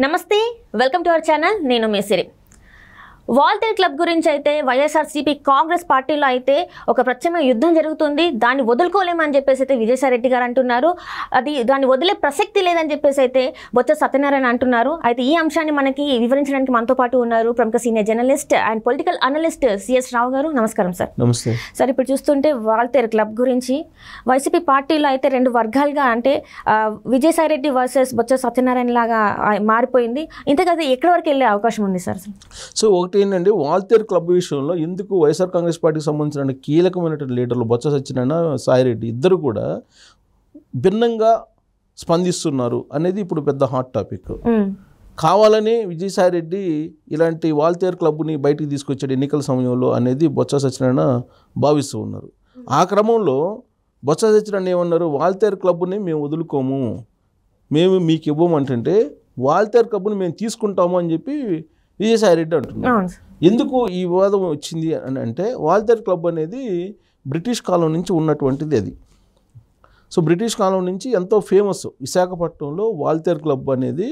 నమస్తే, welcome to our channel. నేను మేసిరి. Waltair club గురించి అయితే వైఎస్ఆర్సీపీ కాంగ్రెస్ పార్టీలో అయితే ఒక ప్రత్యేకమైన యుద్ధం జరుగుతుంది. దాన్ని వదులుకోలేమని చెప్పేసి అయితే విజయసాయిరెడ్డి గారు అంటున్నారు. దాన్ని వదిలే ప్రసక్తి లేదని చెప్పేసి అయితే బొత్స సత్యనారాయణ అంటున్నారు. అయితే ఈ అంశాన్ని మనకి వివరించడానికి మనతో పాటు ఉన్నారు ప్రముఖ senior journalist and political analyst CS Rao garu. నమస్కారం సార్. నమస్తే సార్, ఇప్పుడు చూస్తుంటే వాల్తేర్ క్లబ్ గురించి వైసీపీ పార్టీలో అయితే రెండు వర్గాలుగా అంటే విజయసాయిరెడ్డి వర్సెస్ బొత్స సత్యనారాయణ లాగా మారిపోయింది. ఇంతకది ఎక్కడి వరకు వెళ్ళే అవకాశం ఉంది సార్? సో ఒకటి ఏంటంటే, వాల్తేర్ క్లబ్ విషయంలో ఎందుకు వైఎస్ఆర్ కాంగ్రెస్ పార్టీకి సంబంధించిన కీలకమైనటువంటి లీడర్లు బొత్స సత్యనారాయణ, సాయిరెడ్డి ఇద్దరు కూడా భిన్నంగా స్పందిస్తున్నారు అనేది ఇప్పుడు పెద్ద హాట్ టాపిక్. కావాలని విజయసాయిరెడ్డి ఇలాంటి వాల్తేర్ క్లబ్ని బయటికి తీసుకొచ్చాడు ఎన్నికల సమయంలో అనేది బొత్స సత్యనారాయణ భావిస్తూ ఉన్నారు. ఆ క్రమంలో బొత్స సత్యనారాయణ ఏమన్నారు, వాల్తేర్ క్లబ్ని మేము వదులుకోము, మేము మీకు ఇవ్వమంటుంటే వాల్తేర్ క్లబ్ని మేము తీసుకుంటాము అని చెప్పి విజయసాయిరెడ్డి అంటున్నారు. ఎందుకు ఈ వివాదం వచ్చింది అని అంటే, వాల్తేర్ క్లబ్ అనేది బ్రిటిష్ కాలం నుంచి ఉన్నటువంటిది అది. సో బ్రిటిష్ కాలం నుంచి ఎంతో ఫేమస్. విశాఖపట్నంలో వాల్తేర్ క్లబ్ అనేది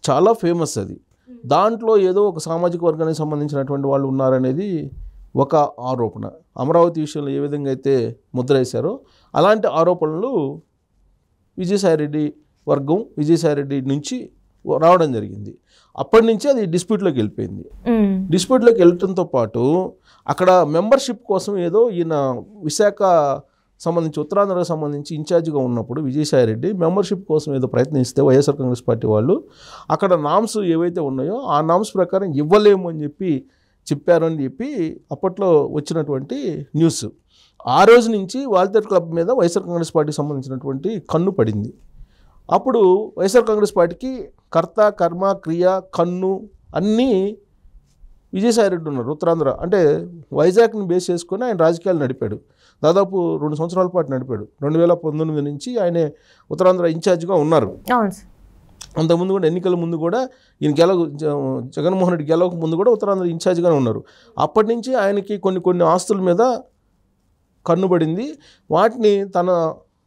చాలా ఫేమస్. అది దాంట్లో ఏదో ఒక సామాజిక వర్గానికి సంబంధించినటువంటి వాళ్ళు ఉన్నారనేది ఒక ఆరోపణ. అమరావతి విషయంలో ఏ విధంగా అయితే ముద్ర వేశారో అలాంటి ఆరోపణలు విజయసాయిరెడ్డి వర్గం, విజయసాయిరెడ్డి నుంచి రావడం జరిగింది. అప్పటి నుంచి అది డిస్ప్యూట్లోకి వెళ్ళిపోయింది. డిస్ప్యూట్లోకి వెళ్ళటంతో పాటు అక్కడ మెంబర్షిప్ కోసం ఏదో ఈయన విశాఖ సంబంధించి ఉత్తరాంధ్రకు సంబంధించి ఇన్ఛార్జిగా ఉన్నప్పుడు విజయసాయిరెడ్డి మెంబర్షిప్ కోసం ఏదో ప్రయత్నిస్తే వైఎస్ఆర్ కాంగ్రెస్ పార్టీ వాళ్ళు అక్కడ నామ్స్ ఏవైతే ఉన్నాయో ఆ నామ్స్ ప్రకారం ఇవ్వలేము అని చెప్పారు అని చెప్పి అప్పట్లో వచ్చినటువంటి న్యూస్. ఆ రోజు నుంచి వాల్తేర్ క్లబ్ మీద వైఎస్ఆర్ కాంగ్రెస్ పార్టీకి సంబంధించినటువంటి కన్ను పడింది. అప్పుడు వైఎస్ఆర్ కాంగ్రెస్ పార్టీకి కర్త, కర్మ, క్రియ, కన్ను అన్నీ విజయసాయిరెడ్డి ఉన్నారు. ఉత్తరాంధ్ర అంటే వైజాగ్ని బేస్ చేసుకొని ఆయన రాజకీయాలు నడిపాడు. దాదాపు 2 సంవత్సరాల పాటు నడిపాడు. 2019 నుంచి ఆయనే ఉత్తరాంధ్ర ఇన్ఛార్జిగా ఉన్నారు. అంతకుముందు కూడా ఎన్నికల ముందు కూడా ఈయన జగన్మోహన్ రెడ్డి గెలవక ముందు కూడా ఉత్తరాంధ్ర ఇన్ఛార్జిగానే ఉన్నారు. అప్పటి నుంచి ఆయనకి కొన్ని ఆస్తుల మీద కన్నుబడింది. వాటిని తన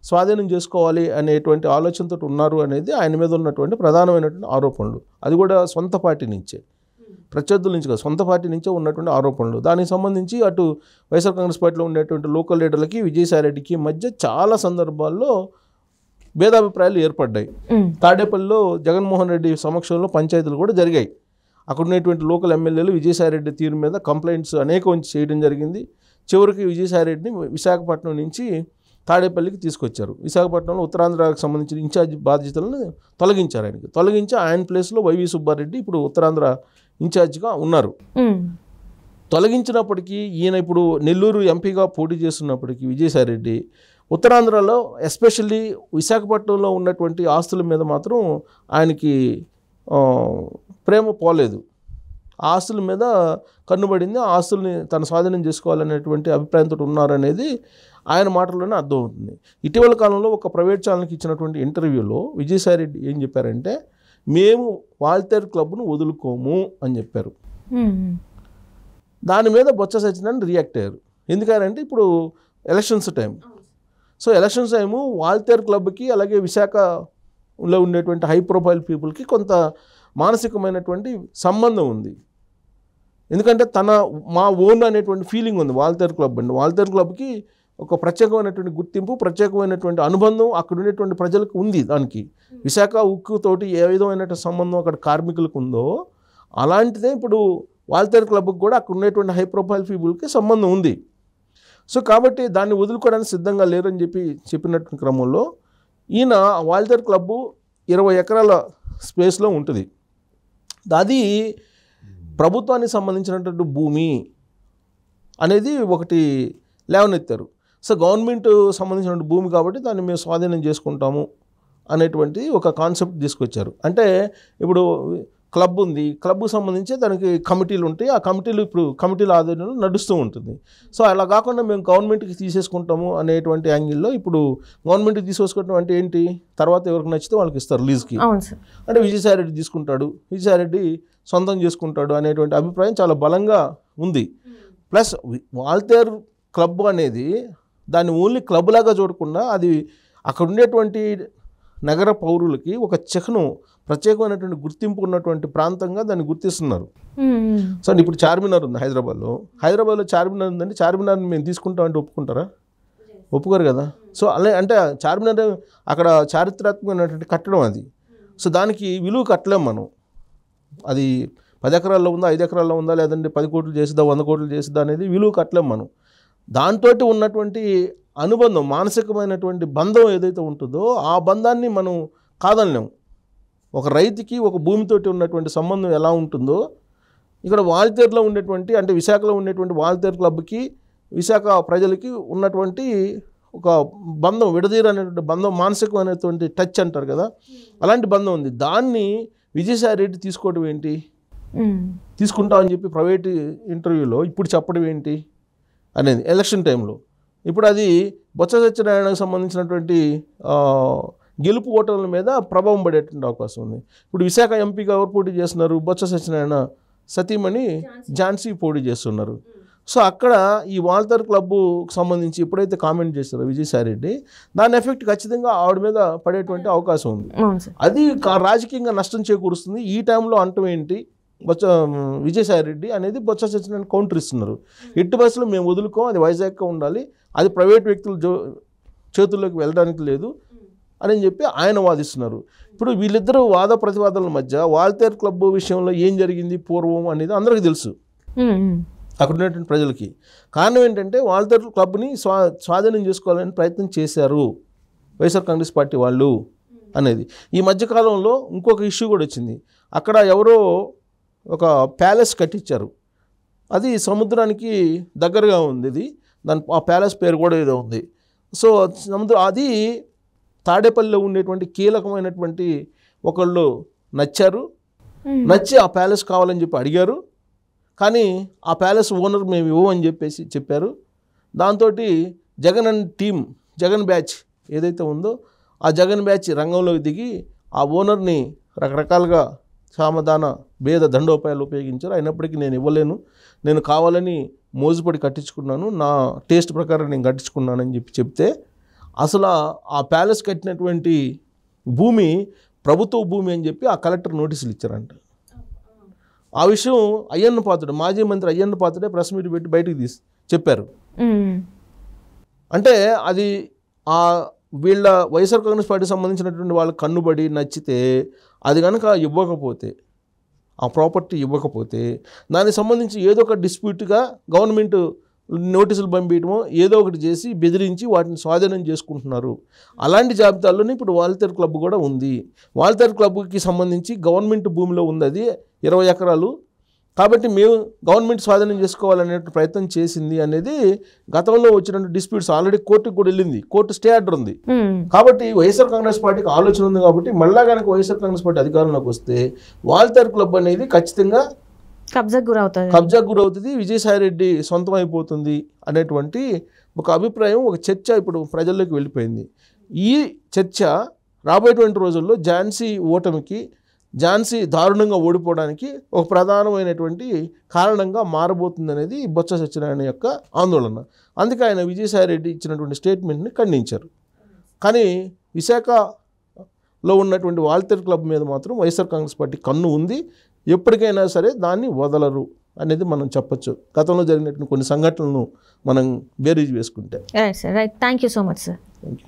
స్వాధీనం చేసుకోవాలి అనేటువంటి ఆలోచనతో ఉన్నారు అనేది ఆయన మీద ఉన్నటువంటి ప్రధానమైనటువంటి ఆరోపణలు. అది కూడా సొంత పార్టీ నుంచే, ప్రత్యర్థుల నుంచి కాదు, సొంత పార్టీ నుంచే ఉన్నటువంటి ఆరోపణలు. దానికి సంబంధించి అటు వైఎస్ఆర్ కాంగ్రెస్ పార్టీలో ఉండేటువంటి లోకల్ లీడర్లకి విజయసాయిరెడ్డికి మధ్య చాలా సందర్భాల్లో భేదాభిప్రాయాలు ఏర్పడ్డాయి. తాడేపల్లిలో జగన్మోహన్ రెడ్డి సమక్షంలో పంచాయతీలు కూడా జరిగాయి. అక్కడ ఉన్నటువంటి లోకల్ ఎమ్మెల్యేలు విజయసాయిరెడ్డి తీరు మీద కంప్లైంట్స్ అనేకం చేయడం జరిగింది. చివరికి విజయసాయిరెడ్డిని విశాఖపట్నం నుంచి తాడేపల్లికి తీసుకొచ్చారు. విశాఖపట్నంలో ఉత్తరాంధ్రకు సంబంధించిన ఇన్ఛార్జ్ బాధ్యతలను తొలగించారు. తొలగించి ఆయన ప్లేస్లో వైవి సుబ్బారెడ్డి ఇప్పుడు ఉత్తరాంధ్ర ఇన్ఛార్జిగా ఉన్నారు. తొలగించినప్పటికీ ఈయన ఇప్పుడు నెల్లూరు ఎంపీగా పోటీ చేస్తున్నప్పటికీ విజయసాయిరెడ్డి ఉత్తరాంధ్రలో ఎస్పెషల్లీ విశాఖపట్నంలో ఉన్నటువంటి ఆస్తుల మీద మాత్రం ఆయనకి ప్రేమ పోలేదు. ఆ ఆస్తుల మీద కన్నుబడింది. ఆ ఆస్తుల్ని తన స్వాధీనం చేసుకోవాలనేటువంటి అభిప్రాయంతో ఉన్నారనేది ఆయన మాటల్లోనే అర్థమవుతుంది. ఇటీవల కాలంలో ఒక ప్రైవేట్ ఛానల్కి ఇచ్చినటువంటి ఇంటర్వ్యూలో విజయసాయిరెడ్డి ఏం చెప్పారంటే, మేము వాల్తేర్ క్లబ్ను వదులుకోము అని చెప్పారు. దాని మీద బొత్స సత్యనారాయణ రియాక్ట్ అయ్యారు. ఎందుకంటే ఇప్పుడు elections time. So elections time Waltair క్లబ్కి అలాగే విశాఖలో ఉండేటువంటి హై ప్రొఫైల్ పీపుల్కి కొంత మానసికమైనటువంటి సంబంధం ఉంది. ఎందుకంటే మా ఓన్ అనేటువంటి ఫీలింగ్ ఉంది వాల్తేర్ క్లబ్ అండి. వాల్తేర్ క్లబ్కి ఒక ప్రత్యేకమైనటువంటి గుర్తింపు, ప్రత్యేకమైనటువంటి అనుబంధం అక్కడ ఉండేటువంటి ప్రజలకు ఉంది. దానికి విశాఖ ఉక్కుతోటి ఏ విధమైనటువంటి సంబంధం అక్కడ కార్మికులకు ఉందో అలాంటిదే ఇప్పుడు వాల్తేర్ క్లబ్కి కూడా అక్కడ ఉండేటువంటి హై ప్రొఫైల్ పీపుల్కి సంబంధం ఉంది. సో కాబట్టి దాన్ని వదులుకోవడానికి సిద్ధంగా లేరని చెప్పినటువంటి క్రమంలో ఈయన వాల్తేర్ క్లబ్బు 20 ఎకరాల స్పేస్లో ఉంటుంది. అది ప్రభుత్వానికి సంబంధించినటువంటి భూమి అనేది ఒకటి లేవనెత్తారు. సో గవర్నమెంట్ సంబంధించిన భూమి కాబట్టి దాన్ని మేము స్వాధీనం చేసుకుంటాము అనేటువంటి ఒక కాన్సెప్ట్ తీసుకొచ్చారు. అంటే ఇప్పుడు క్లబ్ ఉంది, క్లబ్కు సంబంధించి దానికి కమిటీలు ఉంటాయి. ఆ కమిటీలు ఇప్పుడు కమిటీల ఆధ్వర్యంలో నడుస్తూ ఉంటుంది. సో అలా కాకుండా మేము గవర్నమెంట్కి తీసేసుకుంటాము అనేటువంటి యాంగిల్లో ఇప్పుడు గవర్నమెంట్కి తీసేసుకోవడం అంటే ఏంటి, తర్వాత ఎవరికి నచ్చితే వాళ్ళకి ఇస్తారు లీజ్కి. అంటే విజయసాయిరెడ్డి తీసుకుంటాడు, విజయసాయిరెడ్డి సొంతం చేసుకుంటాడు అనేటువంటి అభిప్రాయం చాలా బలంగా ఉంది. ప్లస్ వాల్తేర్ క్లబ్ అనేది దాన్ని ఓన్లీ క్లబ్ లాగా చూడకుండా అది అక్కడ ఉండేటువంటి నగర పౌరులకి ఒక చిహ్నం, ప్రత్యేకమైనటువంటి గుర్తింపు ఉన్నటువంటి ప్రాంతంగా దాన్ని గుర్తిస్తున్నారు. సో ఇప్పుడు చార్మినార్ ఉంది హైదరాబాద్లో చార్మినార్ ఉందంటే చార్మినార్ని మేము తీసుకుంటామంటే ఒప్పుకుంటారా? ఒప్పుకోరు కదా. సో అలా అంటే చార్మినార్ అక్కడ చారిత్రాత్మకమైనటువంటి కట్టడం అది. సో దానికి విలువ కట్టలేం మనం. అది 10 ఎకరాల్లో ఉందా, 5 ఎకరాల్లో ఉందా, లేదంటే 10 కోట్లు చేసిద్దా, 100 కోట్లు చేసిద్దా అనేది విలువ కట్టలేం మనం. దాంతో ఉన్నటువంటి అనుబంధం, మానసికమైనటువంటి బంధం ఏదైతే ఉంటుందో ఆ బంధాన్ని మనం కాదనలేము. ఒక రైతుకి ఒక భూమితోటి ఉన్నటువంటి సంబంధం ఎలా ఉంటుందో ఇక్కడ వాల్తేరులో ఉండేటువంటి, అంటే విశాఖలో ఉండేటువంటి వాల్తేరు క్లబ్కి విశాఖ ప్రజలకి ఉన్నటువంటి ఒక బంధం, విడదీరనేటువంటి బంధం, మానసికమైనటువంటి టచ్ అంటారు కదా, అలాంటి బంధం ఉంది. దాన్ని విజయసాయి రెడ్డి తీసుకోవడం ఏంటి, తీసుకుంటామని చెప్పి ప్రైవేట్ ఇంటర్వ్యూలో ఇప్పుడు చెప్పడం ఏంటి అనేది ఎలక్షన్ టైంలో. ఇప్పుడు అది బొత్స సత్యనారాయణకు సంబంధించినటువంటి గెలుపు ఓటర్ల మీద ప్రభావం పడేటువంటి అవకాశం ఉంది. ఇప్పుడు విశాఖ ఎంపీగా ఎవరు పోటీ చేస్తున్నారు? బొత్స సత్యనారాయణ సతీమణి ఝాన్సీ పోటీ చేస్తున్నారు. సో అక్కడ ఈ వాల్తేరు క్లబ్కు సంబంధించి ఎప్పుడైతే కామెంట్ చేస్తారో విజయసాయి రెడ్డి, దాని ఎఫెక్ట్ ఖచ్చితంగా ఆవిడ మీద పడేటువంటి అవకాశం ఉంది. అది రాజకీయంగా నష్టం చేకూరుస్తుంది. ఈ టైంలో అంటం ఏంటి విజయసాయి రెడ్డి అనేది బొత్స సత్యనారాయణ కౌంటర్ ఇస్తున్నారు. ఎట్టి బస్సులో మేము వదులుకోం, అది వైజాగ్గా ఉండాలి, అది ప్రైవేట్ వ్యక్తుల చేతుల్లోకి వెళ్ళడానికి లేదు అని చెప్పి ఆయన వాదిస్తున్నారు. ఇప్పుడు వీళ్ళిద్దరూ వాద ప్రతివాదాల మధ్య వాల్తేరు క్లబ్ విషయంలో ఏం జరిగింది పూర్వం అనేది అందరికీ తెలుసు, అక్కడ ఉన్నటువంటి ప్రజలకి. కారణం ఏంటంటే వాల్తేరు క్లబ్ని స్వాధీనం చేసుకోవాలని ప్రయత్నం చేశారు వైఎస్ఆర్ కాంగ్రెస్ పార్టీ వాళ్ళు అనేది. ఈ మధ్యకాలంలో ఇంకొక ఇష్యూ కూడా వచ్చింది. అక్కడ ఎవరో ఒక ప్యాలెస్ కట్టించారు, అది సముద్రానికి దగ్గరగా ఉంది. ఇది ఆ ప్యాలెస్ పేరు కూడా ఏదో ఉంది. సో అది తాడేపల్లిలో ఉండేటువంటి కీలకమైనటువంటి ఒకళ్ళు నచ్చి ఆ ప్యాలెస్ కావాలని చెప్పి అడిగారు. కానీ ఆ ప్యాలెస్ ఓనర్ మేము ఇవ్వమని చెప్పేసి చెప్పారు. దాంతో Jagan and team, Jagan batch ఏదైతే ఉందో ఆ జగన్ బ్యాచ్ రంగంలోకి దిగి ఆ ఓనర్ని రకరకాలుగా సామధాన భేద దండోపాయాలు ఉపయోగించారు. అయినప్పటికీ నేను ఇవ్వలేను, నేను కావాలని మోజుపడి కట్టించుకున్నాను, నా టేస్ట్ ప్రకారం నేను కట్టించుకున్నానని చెప్తే అసలు ఆ ప్యాలెస్ కట్టినటువంటి భూమి ప్రభుత్వ భూమి అని చెప్పి ఆ కలెక్టర్ నోటీసులు ఇచ్చారంట. ఆ విషయం అయ్యన్న పాత్రుడు, మాజీ మంత్రి అయ్యన్న పాత్రుడే ప్రెస్ మీట్ పెట్టి బయటికి చెప్పారు. అంటే అది వీళ్ళ వైఎస్ఆర్ కాంగ్రెస్ పార్టీకి సంబంధించినటువంటి వాళ్ళకి కన్నుబడి నచ్చితే, అది కనుక ఇవ్వకపోతే, ఆ ప్రాపర్టీ ఇవ్వకపోతే దానికి సంబంధించి ఏదో ఒక డిస్ప్యూట్గా గవర్నమెంట్ నోటీసులు పంపించడమో ఏదో ఒకటి చేసి బెదిరించి వాటిని స్వాధీనం చేసుకుంటున్నారు. అలాంటి జాబితాల్లోనే ఇప్పుడు వాల్తేరు క్లబ్ కూడా ఉంది. వాల్తేరు క్లబ్కి సంబంధించి గవర్నమెంట్ భూమిలో ఉంది, అది 20 ఎకరాలు. కాబట్టి మేము గవర్నమెంట్ స్వాధీనం చేసుకోవాలనే ప్రయత్నం చేసింది అనేది గతంలో వచ్చిన డిస్ప్యూట్స్ ఆల్రెడీ కోర్టుకు కూడా వెళ్ళింది, కోర్టు స్టే ఆర్డర్ ఉంది. కాబట్టి వైఎస్ఆర్ కాంగ్రెస్ పార్టీకి ఆలోచన ఉంది. కాబట్టి మళ్ళా కనుక వైఎస్ఆర్ కాంగ్రెస్ పార్టీ అధికారంలోకి వస్తే వాల్తేరు క్లబ్ అనేది ఖచ్చితంగా కబ్జాకు గురవుతుంది, విజయసాయి రెడ్డి సొంతం అయిపోతుంది అనేటువంటి ఒక అభిప్రాయం, ఒక చర్చ ఇప్పుడు ప్రజల్లోకి వెళ్ళిపోయింది. ఈ చర్చ రాబోయేటువంటి రోజుల్లో ఝాన్సీ దారుణంగా ఓడిపోవడానికి ఒక ప్రధానమైనటువంటి కారణంగా మారబోతుంది అనేది బొత్స సత్యనారాయణ యొక్క ఆందోళన. అందుకే ఆయన విజయసాయి రెడ్డి ఇచ్చినటువంటి స్టేట్మెంట్ని ఖండించారు. కానీ విశాఖలో ఉన్నటువంటి వాల్తేరు క్లబ్ మీద మాత్రం వైఎస్ఆర్ కాంగ్రెస్ పార్టీ కన్ను ఉంది, ఎప్పటికైనా సరే దాన్ని వదలరు అనేది మనం చెప్పొచ్చు. గతంలో జరిగినటువంటి కొన్ని సంఘటనలను మనం బేరీజ్ వేసుకుంటే. Right sir, right. Thank you so much sir. Thank you.